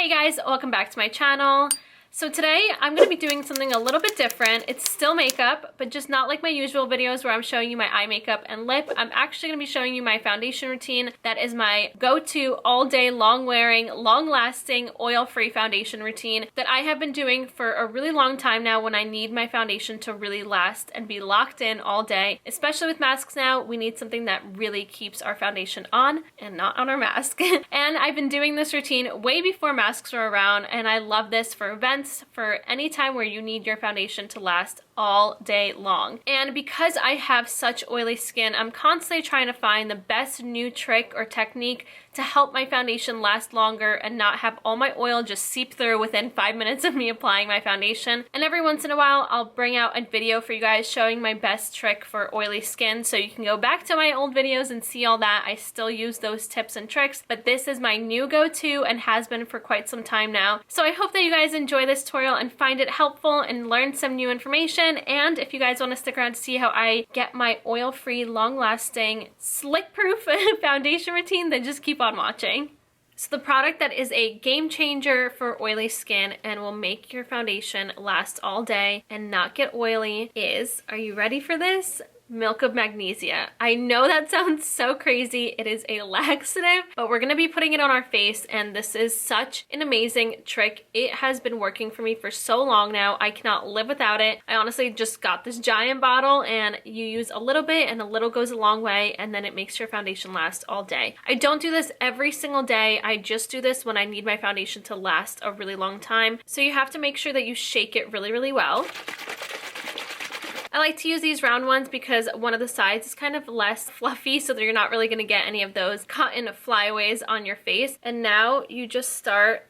Hey guys, welcome back to my channel. So today I'm going to be doing something a little bit different. It's still makeup, but just not like my usual videos where I'm showing you my eye makeup and lip. I'm actually going to be showing you my foundation routine. That is my go-to all day, long wearing, long lasting, oil-free foundation routine that I have been doing for a really long time now when I need my foundation to really last and be locked in all day. Especially with masks now, we need something that really keeps our foundation on and not on our mask. And I've been doing this routine way before masks were around, and I love this for events, for any time where you need your foundation to last all day long. And because I have such oily skin, I'm constantly trying to find the best new trick or technique to help my foundation last longer and not have all my oil just seep through within 5 minutes of me applying my foundation. And every once in a while, I'll bring out a video for you guys showing my best trick for oily skin, so you can go back to my old videos and see all that. I still use those tips and tricks, but this is my new go-to and has been for quite some time now. So I hope that you guys enjoy this tutorial and find it helpful and learn some new information. And if you guys want to stick around to see how I get my oil-free, long-lasting, slick-proof foundation routine, then just keep on watching. So the product that is a game changer for oily skin and will make your foundation last all day and not get oily is, are you ready for this? Milk of magnesia. I know that sounds so crazy. It is a laxative, but we're gonna be putting it on our face, and this is such an amazing trick. It has been working for me for so long now. I cannot live without it. I honestly just got this giant bottle, and you use a little bit and a little goes a long way, and then it makes your foundation last all day. I don't do this every single day. I just do this when I need my foundation to last a really long time. So you have to make sure that you shake it really, really well. I like to use these round ones because one of the sides is kind of less fluffy, so that you're not really going to get any of those cotton flyaways on your face. And now you just start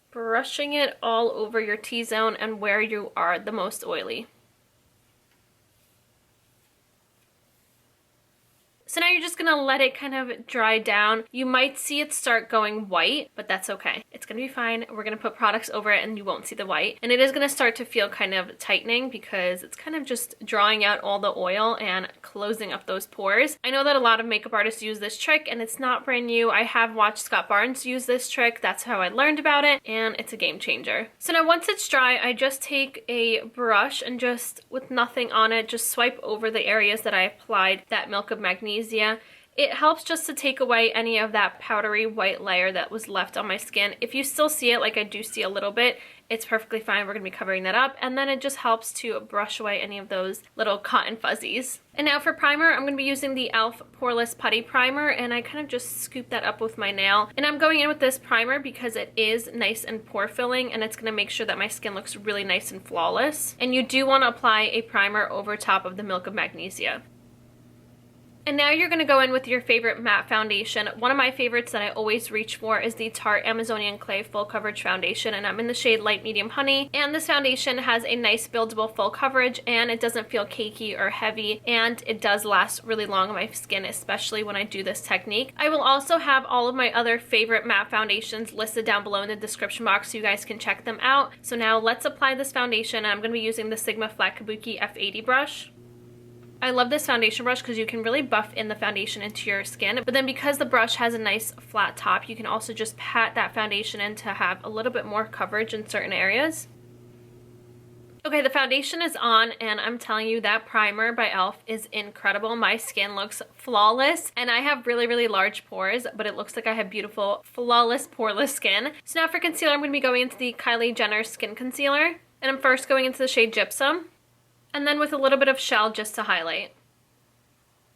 brushing it all over your T-zone and where you are the most oily. So now you're just gonna let it kind of dry down. You might see it start going white, but that's okay. It's gonna be fine. We're gonna put products over it and you won't see the white. And it is gonna start to feel kind of tightening because it's kind of just drawing out all the oil and closing up those pores. I know that a lot of makeup artists use this trick and it's not brand new. I have watched Scott Barnes use this trick. That's how I learned about it, and it's a game changer. So now once it's dry, I just take a brush and just, with nothing on it, just swipe over the areas that I applied that milk of magnesia. It helps just to take away any of that powdery white layer that was left on my skin. If you still see it, like I do see a little bit, it's perfectly fine. We're going to be covering that up, and then it just helps to brush away any of those little cotton fuzzies. And now for primer, I'm going to be using the e.l.f. Poreless Putty Primer, and I kind of just scoop that up with my nail. And I'm going in with this primer because it is nice and pore filling, and it's going to make sure that my skin looks really nice and flawless. And you do want to apply a primer over top of the milk of magnesia. And now you're going to go in with your favorite matte foundation. One of my favorites that I always reach for is the Tarte Amazonian Clay Full Coverage Foundation, and I'm in the shade Light Medium Honey. And this foundation has a nice buildable full coverage, and it doesn't feel cakey or heavy, and it does last really long on my skin, especially when I do this technique. I will also have all of my other favorite matte foundations listed down below in the description box so you guys can check them out. So now let's apply this foundation. I'm going to be using the Sigma Flat Kabuki F80 brush. I love this foundation brush because you can really buff in the foundation into your skin, but then because the brush has a nice flat top, you can also just pat that foundation in to have a little bit more coverage in certain areas. Okay, the foundation is on, and I'm telling you, that primer by e.l.f. is incredible. My skin looks flawless, and I have really, really large pores, but it looks like I have beautiful, flawless, poreless skin. So now for concealer, I'm going to be going into the Kylie Jenner Skin Concealer, and I'm first going into the shade Gypsum, and then with a little bit of Shell just to highlight.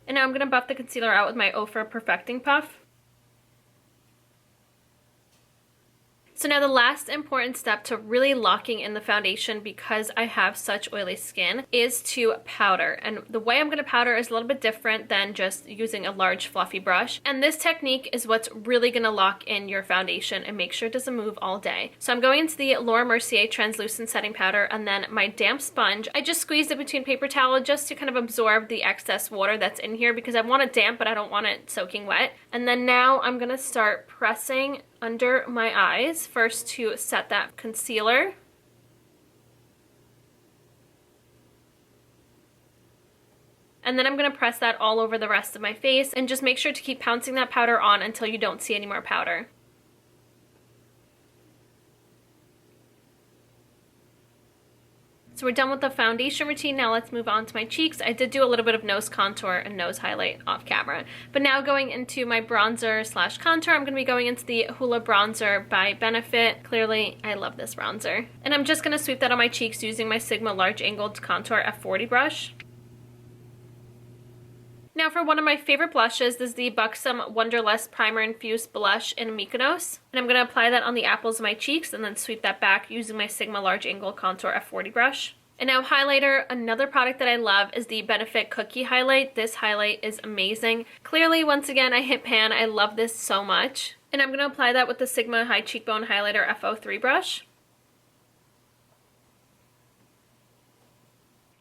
And now I'm going to buff the concealer out with my Ofra Perfecting Puff. So now the last important step to really locking in the foundation, because I have such oily skin, is to powder. And the way I'm going to powder is a little bit different than just using a large fluffy brush. And this technique is what's really going to lock in your foundation and make sure it doesn't move all day. So I'm going into the Laura Mercier Translucent Setting Powder, and then my damp sponge. I just squeezed it between paper towel just to kind of absorb the excess water that's in here, because I want it damp but I don't want it soaking wet. And then now I'm going to start pressing under my eyes first to set that concealer. And then I'm going to press that all over the rest of my face, and just make sure to keep pouncing that powder on until you don't see any more powder. So we're done with the foundation routine. Now let's move on to my cheeks. I did do a little bit of nose contour and nose highlight off camera. But now going into my bronzer slash contour, I'm going to be going into the Hoola Bronzer by Benefit. Clearly, I love this bronzer. And I'm just going to sweep that on my cheeks using my Sigma Large Angled Contour F40 brush. Now for one of my favorite blushes, this is the Buxom Wonderlust Primer Infused Blush in Mykonos. And I'm going to apply that on the apples of my cheeks and then sweep that back using my Sigma Large Angle Contour F40 brush. And now highlighter, another product that I love is the Benefit Cookie Highlight. This highlight is amazing. Clearly, once again, I hit pan. I love this so much. And I'm going to apply that with the Sigma High Cheekbone Highlighter F03 brush.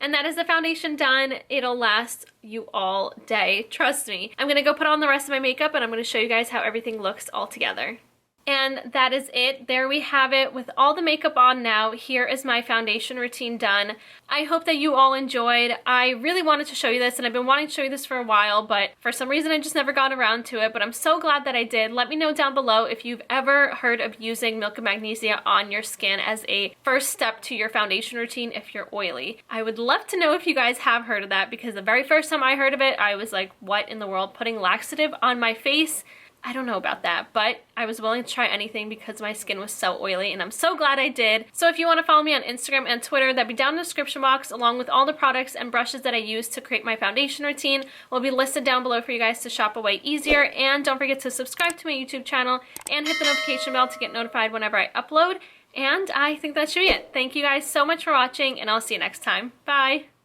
And that is the foundation done. It'll last you all day, trust me. I'm gonna go put on the rest of my makeup and I'm gonna show you guys how everything looks all together. And that is it. There we have it with all the makeup on now. Here is my foundation routine done. I hope that you all enjoyed. I really wanted to show you this and I've been wanting to show you this for a while, but for some reason I just never got around to it, but I'm so glad that I did. Let me know down below if you've ever heard of using Milk of Magnesia on your skin as a first step to your foundation routine if you're oily. I would love to know if you guys have heard of that because the very first time I heard of it, I was like, what in the world? Putting laxative on my face? I don't know about that, but I was willing to try anything because my skin was so oily and I'm so glad I did. So if you want to follow me on Instagram and Twitter, that'll be down in the description box along with all the products and brushes that I use to create my foundation routine will be listed down below for you guys to shop away easier. And don't forget to subscribe to my YouTube channel and hit the notification bell to get notified whenever I upload. And I think that should be it. Thank you guys so much for watching and I'll see you next time. Bye!